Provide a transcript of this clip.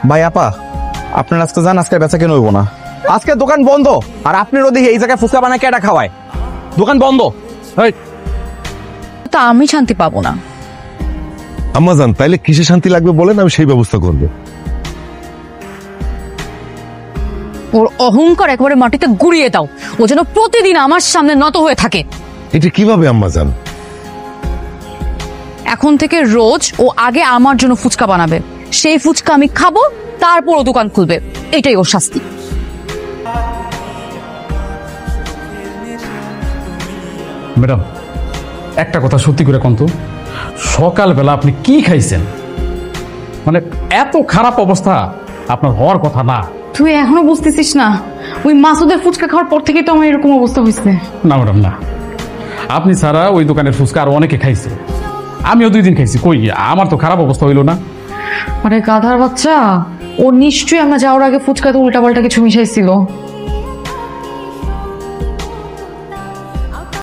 ভাই আপা, আপনার আজকে যান, আজকে বেচা কেন হইব না। আজকে দোকান বন্ধ। আর আপনার ওদিকে এই জায়গায় ফুচকা বানায় কেটা খাওয়ায়? দোকান বন্ধ। তা আমি শান্তি পাবো না। আম্মাজান, তাইলে কিসে শান্তি লাগবে বলেন, আমি সেই ব্যবস্থা করব। ওর অহংকার একেবারে মাটিতে গুড়িয়ে দাও। ও যেন প্রতিদিন আমার সামনে নত হয়ে থাকে। এটা কিভাবে আম্মাজান? এখন থেকে রোজ ও আগে আমার জন্য ফুচকা বানাবে, সেই ফুচকা আমি খাবো, তারপর ও দোকান খুলবে। এটাই ওর শাস্তি। ম্যাডাম, একটা কথা সত্যি করে কোন তো, সকালবেলা আপনি কি খাইছেন? মানে এত খারাপ অবস্থা আপনার হওয়ার কথা না। তুই এখনো বুঝতেছিস না? ওই মাসুদের ফুচকা খাওয়ার পর থেকেই তো আমার এরকম অবস্থা হয়েছে। না ম্যাডাম, না, আপনি ছাড়া ওই দোকানের ফুচকা আর অনেকে খাইছে। আমিও 2 দিন খাইছি, কই আমার তো খারাপ অবস্থা হইল না। আরে গাধার বাচ্চা, ও নিশ্চয়ই আমরা যাওয়ার আগে ফুচকাতে উল্টাপাল্টা কিছু মিশাইছিল।